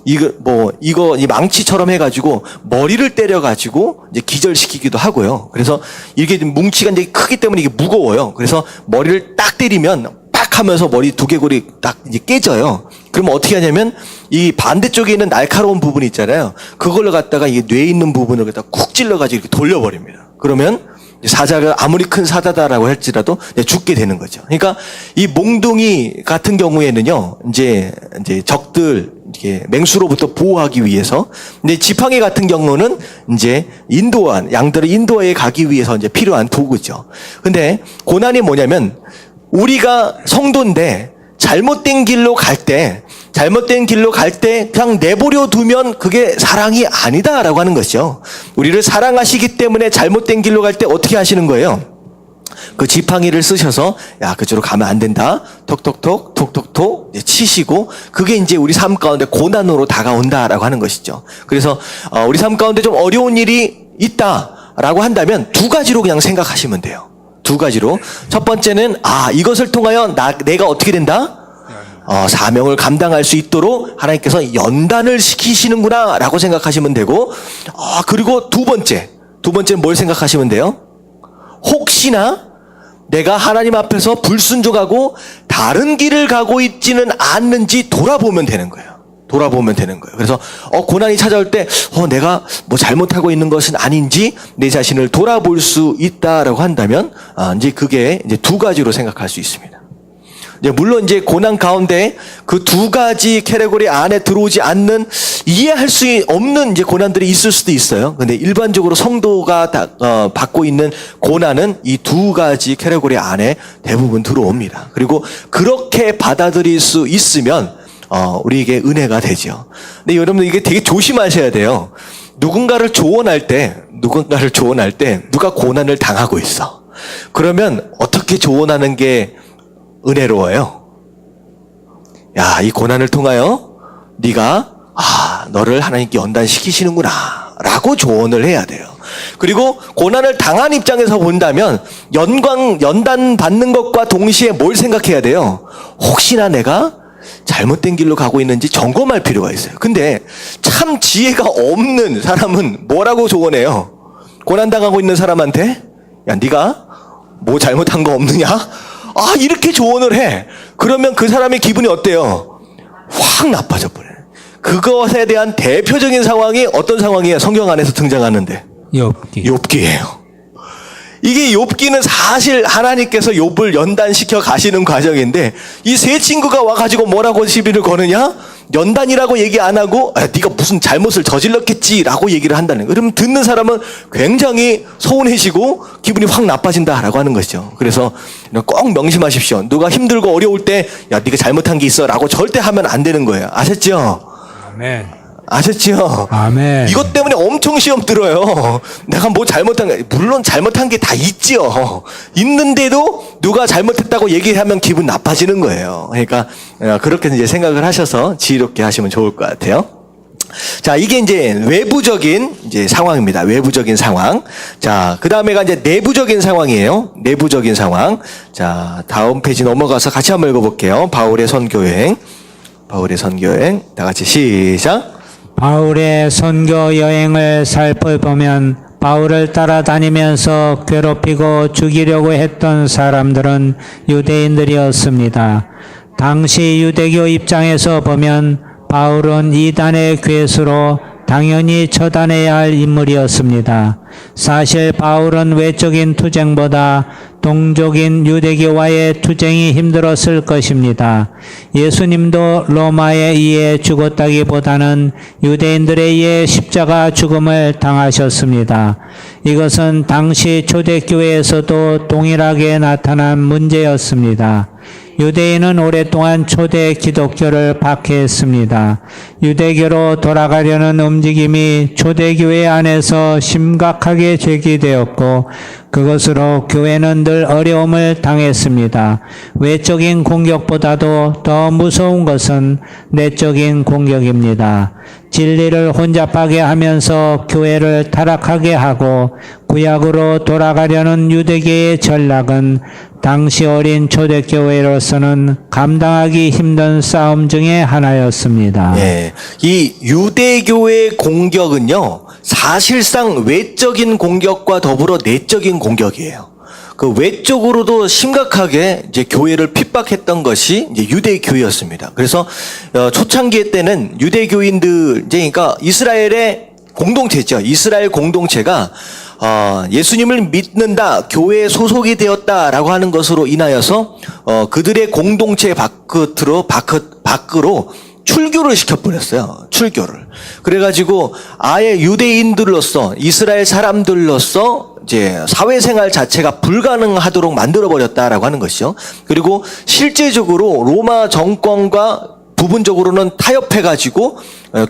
[SPEAKER 1] 이거 이 망치처럼 해가지고 머리를 때려가지고 이제 기절시키기도 하고요. 그래서 이게 뭉치가 이제 크기 때문에 이게 무거워요. 그래서 머리를 딱 때리면 빡 하면서 머리 두개골이 딱 이제 깨져요. 그러면 어떻게 하냐면 이 반대쪽에 있는 날카로운 부분이 있잖아요. 그걸로 갖다가 이게 뇌에 있는 부분을 갖다가 쿡 찔러가지고 이렇게 돌려버립니다. 그러면 사자가 아무리 큰 사자다라고 할지라도 죽게 되는 거죠. 그러니까 이 몽둥이 같은 경우에는요, 이제 적들, 이렇게 맹수로부터 보호하기 위해서. 근데 지팡이 같은 경우는 이제 양들을 인도에 가기 위해서 이제 필요한 도구죠. 근데 고난이 뭐냐면 우리가 성도인데 잘못된 길로 갈 때 그냥 내버려 두면 그게 사랑이 아니다라고 하는 것이죠. 우리를 사랑하시기 때문에 잘못된 길로 갈 때 어떻게 하시는 거예요? 그 지팡이를 쓰셔서 야, 그쪽으로 가면 안 된다. 톡톡톡 치시고 그게 이제 우리 삶 가운데 고난으로 다가온다라고 하는 것이죠. 그래서 우리 삶 가운데 좀 어려운 일이 있다라고 한다면 두 가지로 그냥 생각하시면 돼요. 두 가지로. 첫 번째는 이것을 통하여 내가 어떻게 된다? 사명을 감당할 수 있도록 하나님께서 연단을 시키시는구나라고 생각하시면 되고, 그리고 두 번째는 뭘 생각하시면 돼요? 혹시나 내가 하나님 앞에서 불순종하고 다른 길을 가고 있지는 않는지 돌아보면 되는 거예요. 그래서 고난이 찾아올 때 내가 뭐 잘못하고 있는 것은 아닌지 내 자신을 돌아볼 수 있다라고 한다면 이제 그게 이제 두 가지로 생각할 수 있습니다. 물론 이제 고난 가운데 그 두 가지 캐러고리 안에 들어오지 않는, 이해할 수 없는 이제 고난들이 있을 수도 있어요. 근데 일반적으로 성도가 받고 있는 고난은 이 두 가지 캐러고리 안에 대부분 들어옵니다. 그리고 그렇게 받아들일 수 있으면 우리에게 은혜가 되죠. 근데 여러분들 이게 되게 조심하셔야 돼요. 누군가를 조언할 때 누가 고난을 당하고 있어. 그러면 어떻게 조언하는 게 은혜로워요? 야, 이 고난을 통하여 네가 너를 하나님께 연단시키시는구나 라고 조언을 해야 돼요. 그리고 고난을 당한 입장에서 본다면 연단 받는 것과 동시에 뭘 생각해야 돼요? 혹시나 내가 잘못된 길로 가고 있는지 점검할 필요가 있어요. 근데 참 지혜가 없는 사람은 뭐라고 조언해요? 고난당하고 있는 사람한테 야, 네가 뭐 잘못한 거 없느냐? 이렇게 조언을 해. 그러면 그 사람의 기분이 어때요? 확 나빠져 버려요. 그것에 대한 대표적인 상황이 어떤 상황이에요? 성경 안에서 등장하는데 욥기예요. 이게 욥기는 사실 하나님께서 욥을 연단시켜 가시는 과정인데, 이 세 친구가 와가지고 뭐라고 시비를 거느냐? 연단이라고 얘기 안 하고 네가 무슨 잘못을 저질렀겠지라고 얘기를 한다는 거예요. 그러면 듣는 사람은 굉장히 서운해지고 기분이 확 나빠진다라고 하는 것이죠. 그래서 꼭 명심하십시오. 누가 힘들고 어려울 때 야, 네가 잘못한 게 있어 라고 절대 하면 안 되는 거예요. 아셨죠?
[SPEAKER 2] 아멘.
[SPEAKER 1] 아셨죠?
[SPEAKER 2] 아멘.
[SPEAKER 1] 이것 때문에 엄청 시험 들어요. 내가 뭐 잘못한 게, 물론 잘못한 게 다 있지요. 있는데도 누가 잘못했다고 얘기하면 기분 나빠지는 거예요. 그러니까 그렇게 이제 생각을 하셔서 지혜롭게 하시면 좋을 것 같아요. 자, 이게 이제 외부적인 이제 상황입니다. 외부적인 상황. 자, 그 다음에가 이제 내부적인 상황이에요. 내부적인 상황. 자, 다음 페이지 넘어가서 같이 한번 읽어볼게요. 바울의 선교여행. 다 같이 시작.
[SPEAKER 2] 바울의 선교 여행을 살펴보면 바울을 따라다니면서 괴롭히고 죽이려고 했던 사람들은 유대인들이었습니다. 당시 유대교 입장에서 보면 바울은 이단의 괴수로 당연히 처단해야 할 인물이었습니다. 사실 바울은 외적인 투쟁보다 동족인 유대교와의 투쟁이 힘들었을 것입니다. 예수님도 로마에 의해 죽었다기보다는 유대인들에 의해 십자가 죽음을 당하셨습니다. 이것은 당시 초대교회에서도 동일하게 나타난 문제였습니다. 유대인은 오랫동안 초대 기독교를 박해했습니다. 유대교로 돌아가려는 움직임이 초대교회 안에서 심각하게 제기되었고 그것으로 교회는 늘 어려움을 당했습니다. 외적인 공격보다도 더 무서운 것은 내적인 공격입니다. 진리를 혼잡하게 하면서 교회를 타락하게 하고 구약으로 돌아가려는 유대교의 전략은 당시 어린 초대교회로서는 감당하기 힘든 싸움 중에 하나였습니다.
[SPEAKER 1] 네, 이 유대교의 공격은요, 사실상 외적인 공격과 더불어 내적인 공격이에요. 그 외적으로도 심각하게 이제 교회를 핍박했던 것이 이제 유대교회였습니다. 그래서 초창기 때는 유대교인들, 이제 그러니까 이스라엘의 공동체죠. 이스라엘 공동체가 예수님을 믿는다, 교회에 소속이 되었다라고 하는 것으로 인하여서 그들의 공동체 밖으로 출교를 시켜버렸어요. 출교를. 그래가지고 아예 유대인들로서, 이스라엘 사람들로서 이제 사회생활 자체가 불가능하도록 만들어버렸다라고 하는 것이죠. 그리고 실제적으로 로마 정권과 부분적으로는 타협해가지고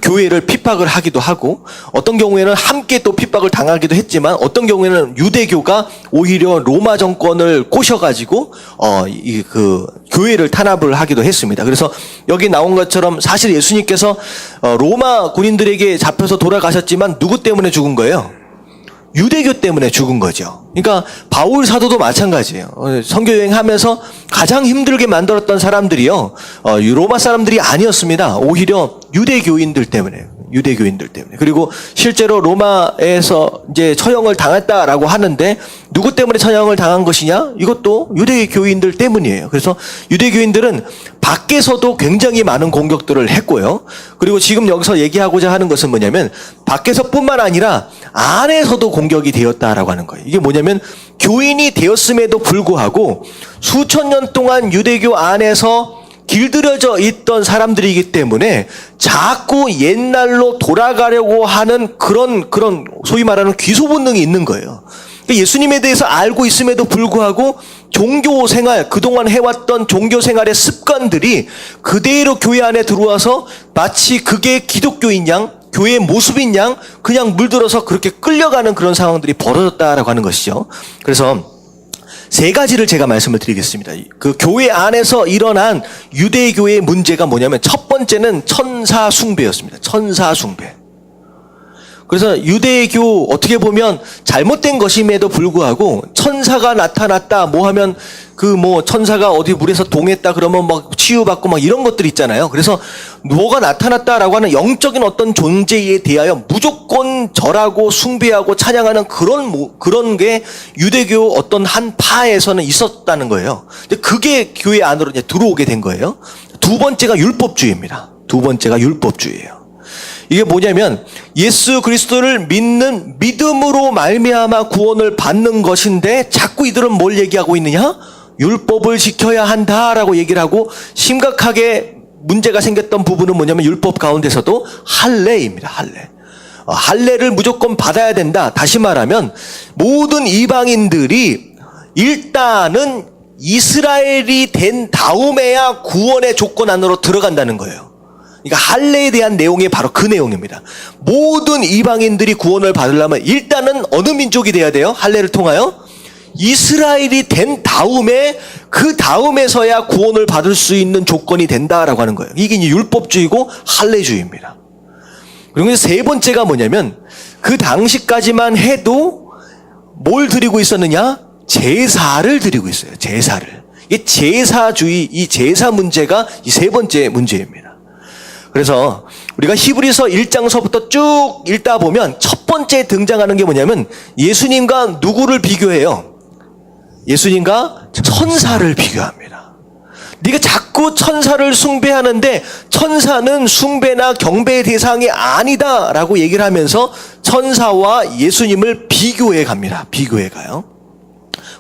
[SPEAKER 1] 교회를 핍박을 하기도 하고, 어떤 경우에는 함께 또 핍박을 당하기도 했지만, 어떤 경우에는 유대교가 오히려 로마 정권을 꼬셔가지고 그 교회를 탄압을 하기도 했습니다. 그래서 여기 나온 것처럼 사실 예수님께서 로마 군인들에게 잡혀서 돌아가셨지만 누구 때문에 죽은 거예요? 유대교 때문에 죽은 거죠. 그러니까 바울 사도도 마찬가지예요. 선교 여행하면서 가장 힘들게 만들었던 사람들이요, 로마 사람들이 아니었습니다. 오히려 유대교인들 때문에. 그리고 실제로 로마에서 이제 처형을 당했다라고 하는데 누구 때문에 처형을 당한 것이냐? 이것도 유대교인들 때문이에요. 그래서 유대교인들은 밖에서도 굉장히 많은 공격들을 했고요. 그리고 지금 여기서 얘기하고자 하는 것은 뭐냐면 밖에서뿐만 아니라 안에서도 공격이 되었다라고 하는 거예요. 이게 뭐냐면 교인이 되었음에도 불구하고 수천 년 동안 유대교 안에서 길들여져 있던 사람들이기 때문에 자꾸 옛날로 돌아가려고 하는 그런 소위 말하는 귀소 본능이 있는 거예요. 예수님에 대해서 알고 있음에도 불구하고 종교 생활, 그동안 해왔던 종교 생활의 습관들이 그대로 교회 안에 들어와서 마치 그게 기독교인 양, 교회의 모습인 양 그냥 물들어서 그렇게 끌려가는 그런 상황들이 벌어졌다라고 하는 것이죠. 그래서 세 가지를 제가 말씀을 드리겠습니다. 그 교회 안에서 일어난 유대교의 문제가 뭐냐면 첫 번째는 천사 숭배였습니다. 천사 숭배. 그래서 유대교 어떻게 보면 잘못된 것임에도 불구하고 천사가 나타났다 뭐 하면 천사가 어디 물에서 동했다 그러면 막 치유받고 막 이런 것들 있잖아요. 그래서 뭐가 나타났다라고 하는 영적인 어떤 존재에 대하여 무조건 절하고 숭배하고 찬양하는 그런 게 유대교 어떤 한 파에서는 있었다는 거예요. 근데 그게 교회 안으로 이제 들어오게 된 거예요. 두 번째가 율법주의입니다. 이게 뭐냐면 예수 그리스도를 믿는 믿음으로 말미암아 구원을 받는 것인데 자꾸 이들은 뭘 얘기하고 있느냐? 율법을 지켜야 한다라고 얘기를 하고 심각하게 문제가 생겼던 부분은 뭐냐면 율법 가운데서도 할례입니다. 할례를 무조건 받아야 된다. 다시 말하면 모든 이방인들이 일단은 이스라엘이 된 다음에야 구원의 조건 안으로 들어간다는 거예요. 그러니까 할례에 대한 내용이 바로 그 내용입니다. 모든 이방인들이 구원을 받으려면 일단은 어느 민족이 돼야 돼요? 할례를 통하여? 이스라엘이 된 다음에 그 다음에서야 구원을 받을 수 있는 조건이 된다라고 하는 거예요. 이게 이제 율법주의고 할례주의입니다. 그리고 이제 세 번째가 뭐냐면 그 당시까지만 해도 뭘 드리고 있었느냐? 제사를 드리고 있어요. 이게 제사주의, 이 제사 문제가 이 세 번째 문제입니다. 그래서 우리가 히브리서 1장서부터 쭉 읽다 보면 첫 번째 등장하는 게 뭐냐면 예수님과 누구를 비교해요? 예수님과 천사를 비교합니다. 네가 자꾸 천사를 숭배하는데 천사는 숭배나 경배의 대상이 아니다라고 얘기를 하면서 천사와 예수님을 비교해 갑니다. 비교해 가요.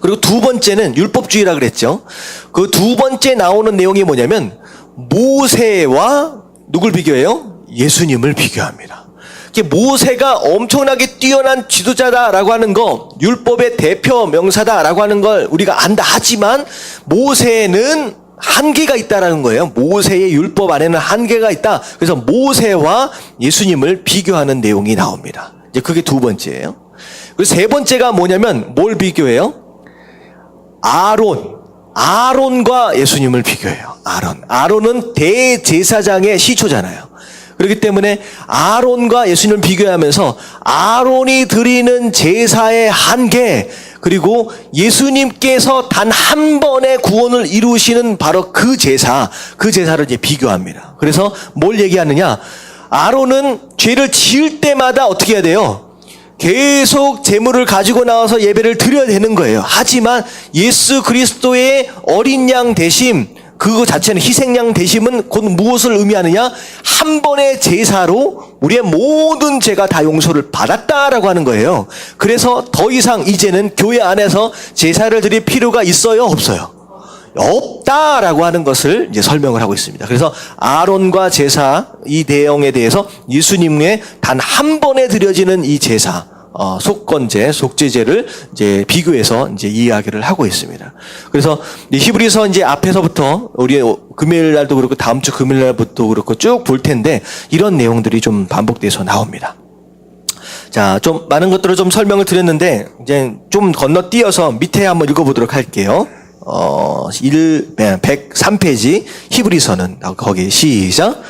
[SPEAKER 1] 그리고 두 번째는 율법주의라 그랬죠. 그 두 번째 나오는 내용이 뭐냐면 모세와 누굴 비교해요? 예수님을 비교합니다. 모세가 엄청나게 뛰어난 지도자다라고 하는 거, 율법의 대표 명사다라고 하는 걸 우리가 안다 하지만 모세는 한계가 있다라는 거예요. 모세의 율법 안에는 한계가 있다. 그래서 모세와 예수님을 비교하는 내용이 나옵니다. 이제 그게 두 번째예요. 그리고 세 번째가 뭐냐면 뭘 비교해요? 아론과 예수님을 비교해요. 아론은 대제사장의 시초잖아요. 그렇기 때문에 아론과 예수님을 비교하면서 아론이 드리는 제사의 한계, 그리고 예수님께서 단 한 번의 구원을 이루시는 바로 그 제사를 이제 비교합니다. 그래서 뭘 얘기하느냐? 아론은 죄를 지을 때마다 어떻게 해야 돼요? 계속 제물을 가지고 나와서 예배를 드려야 되는 거예요. 하지만 예수 그리스도의 어린 양 대심, 그거 자체는 희생양 대심은 곧 무엇을 의미하느냐? 한 번의 제사로 우리의 모든 죄가 다 용서를 받았다라고 하는 거예요. 그래서 더 이상 이제는 교회 안에서 제사를 드릴 필요가 있어요? 없어요? 없다라고 하는 것을 이제 설명을 하고 있습니다. 그래서 아론과 제사, 이 내용에 대해서 예수님의 단 한 번에 드려지는 이 제사, 속건제, 속죄제를 이제 비교해서 이제 이야기를 하고 있습니다. 그래서 히브리서 이제 앞에서부터 우리 금요일 날도 그렇고 다음 주 금요일 날부터 그렇고 쭉 볼 텐데 이런 내용들이 좀 반복돼서 나옵니다. 자, 좀 많은 것들을 좀 설명을 드렸는데 이제 좀 건너뛰어서 밑에 한번 읽어보도록 할게요. 103페이지 히브리서는 거기 시작.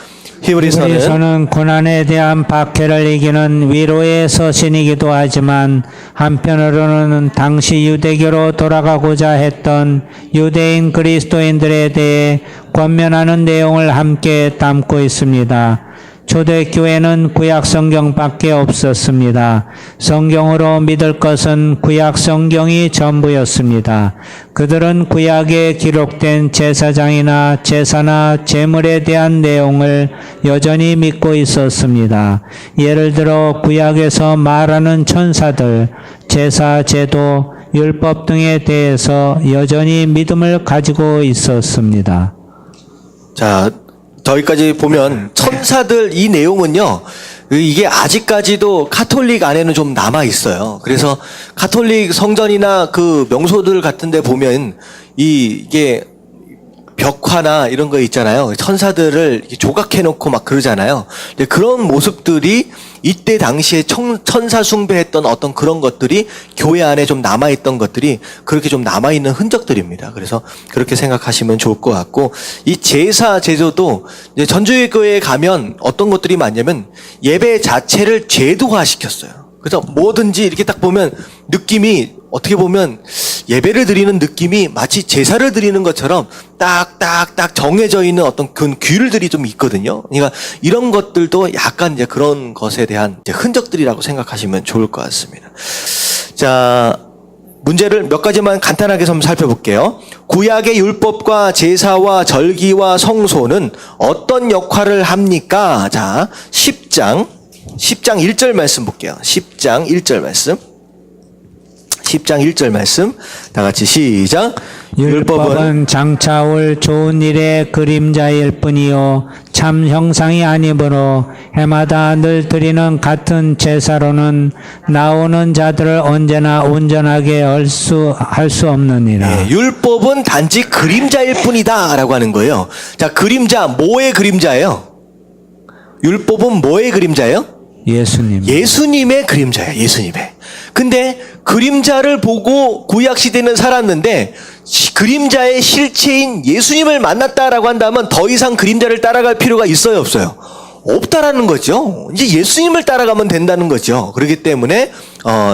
[SPEAKER 2] 히브리서는 고난에 대한 박해를 이기는 위로의 서신이기도 하지만 한편으로는 당시 유대교로 돌아가고자 했던 유대인 그리스도인들에 대해 권면하는 내용을 함께 담고 있습니다. 초대교회는 구약 성경밖에 없었습니다. 성경으로 믿을 것은 구약 성경이 전부였습니다. 그들은 구약에 기록된 제사장이나 제사나 제물에 대한 내용을 여전히 믿고 있었습니다. 예를 들어 구약에서 말하는 천사들, 제사, 제도, 율법 등에 대해서 여전히 믿음을 가지고 있었습니다.
[SPEAKER 1] 자, 저기까지 보면 천사들 이 내용은요, 이게 아직까지도 카톨릭 안에는 좀 남아 있어요. 그래서 카톨릭 성전이나 그 명소들 같은 데 보면 이게 벽화나 이런 거 있잖아요. 천사들을 이렇게 조각해 놓고 막 그러잖아요. 근데 그런 모습들이 이때 당시에 천사 숭배했던 어떤 그런 것들이 교회 안에 좀 남아있던 것들이 그렇게 좀 남아있는 흔적들입니다. 그래서 그렇게 생각하시면 좋을 것 같고, 이 제사 제도도 이제 전주교회에 가면 어떤 것들이 많냐면 예배 자체를 제도화시켰어요. 그래서 뭐든지 이렇게 딱 보면 느낌이 어떻게 보면 예배를 드리는 느낌이 마치 제사를 드리는 것처럼 딱딱딱 정해져 있는 어떤 그 규율들이 좀 있거든요. 그러니까 이런 것들도 약간 이제 그런 것에 대한 이제 흔적들이라고 생각하시면 좋을 것 같습니다. 자, 문제를 몇 가지만 간단하게 좀 살펴볼게요. 구약의 율법과 제사와 절기와 성소는 어떤 역할을 합니까? 자, 10장 1절 말씀 볼게요. 10장 1절 말씀. 10장 1절 말씀. 다 같이 시작.
[SPEAKER 2] 율법은 장차 올 좋은 일의 그림자일 뿐이요 참 형상이 아니므로 해마다 늘 드리는 같은 제사로는 나오는 자들을 언제나 온전하게 할 수 없느니라.
[SPEAKER 1] 네, 율법은 단지 그림자일 뿐이다 라고 하는 거예요. 자, 그림자, 뭐의 그림자예요? 율법은 뭐의 그림자예요? 예수님의 그림자예요. 예수님의. 근데 그림자를 보고 구약시대는 살았는데 그림자의 실체인 예수님을 만났다라고 한다면 더 이상 그림자를 따라갈 필요가 있어요, 없어요? 없다라는 거죠. 이제 예수님을 따라가면 된다는 거죠. 그렇기 때문에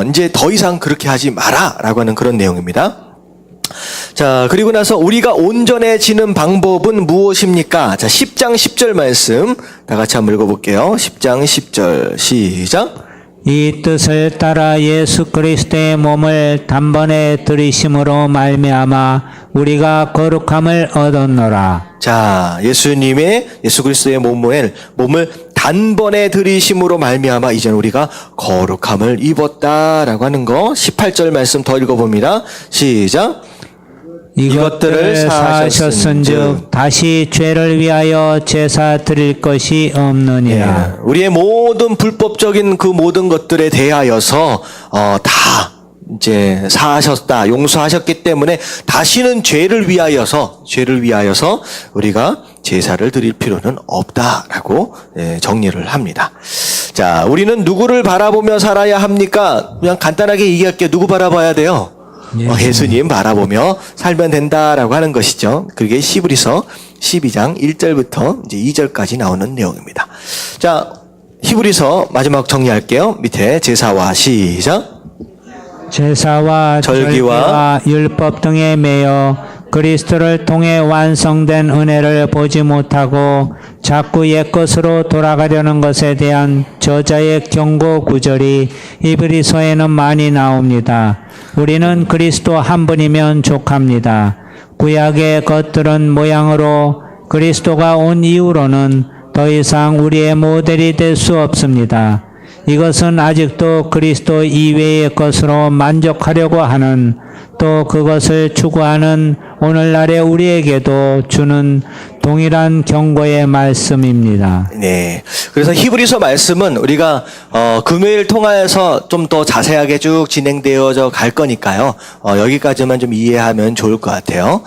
[SPEAKER 1] 이제 더 이상 그렇게 하지 마라라고 하는 그런 내용입니다. 자, 그리고 나서 우리가 온전해지는 방법은 무엇입니까? 자, 10장 10절 말씀 다 같이 한번 읽어볼게요. 10장 10절 시작.
[SPEAKER 2] 이 뜻을 따라 예수 그리스도의 몸을 단번에 들이심으로 말미암아 우리가 거룩함을 얻었노라.
[SPEAKER 1] 자, 예수 그리스도의 몸을 단번에 들이심으로 말미암아 이제는 우리가 거룩함을 입었다라고 하는 거. 18절 말씀 더 읽어봅니다. 시작.
[SPEAKER 2] 이것들을 사하셨은즉 다시 죄를 위하여 제사 드릴 것이 없느니라.
[SPEAKER 1] 예, 우리의 모든 불법적인 그 모든 것들에 대하여서 다 이제 사하셨다, 용서하셨기 때문에 다시는 죄를 위하여서 우리가 제사를 드릴 필요는 없다라고 정리를 합니다. 자, 우리는 누구를 바라보며 살아야 합니까? 그냥 간단하게 얘기할게요. 누구 바라봐야 돼요? 예수님 바라보며 살면 된다라고 하는 것이죠. 그게 히브리서 12장 1절부터 이제 2절까지 나오는 내용입니다. 자, 히브리서 마지막 정리할게요. 밑에 제사와 시작.
[SPEAKER 2] 제사와 절기와 율법 등에 매여 그리스도를 통해 완성된 은혜를 보지 못하고 자꾸 옛것으로 돌아가려는 것에 대한 저자의 경고 구절이 히브리서에는 많이 나옵니다. 우리는 그리스도 한 분이면 족합니다. 구약의 것들은 모양으로 그리스도가 온 이후로는 더 이상 우리의 모델이 될 수 없습니다. 이것은 아직도 그리스도 이외의 것으로 만족하려고 하는, 또 그것을 추구하는 오늘날의 우리에게도 주는 동일한 경고의 말씀입니다.
[SPEAKER 1] 네. 그래서 히브리서 말씀은 우리가 금요일 통화에서 좀 더 자세하게 쭉 진행되어져 갈 거니까요. 여기까지만 좀 이해하면 좋을 것 같아요.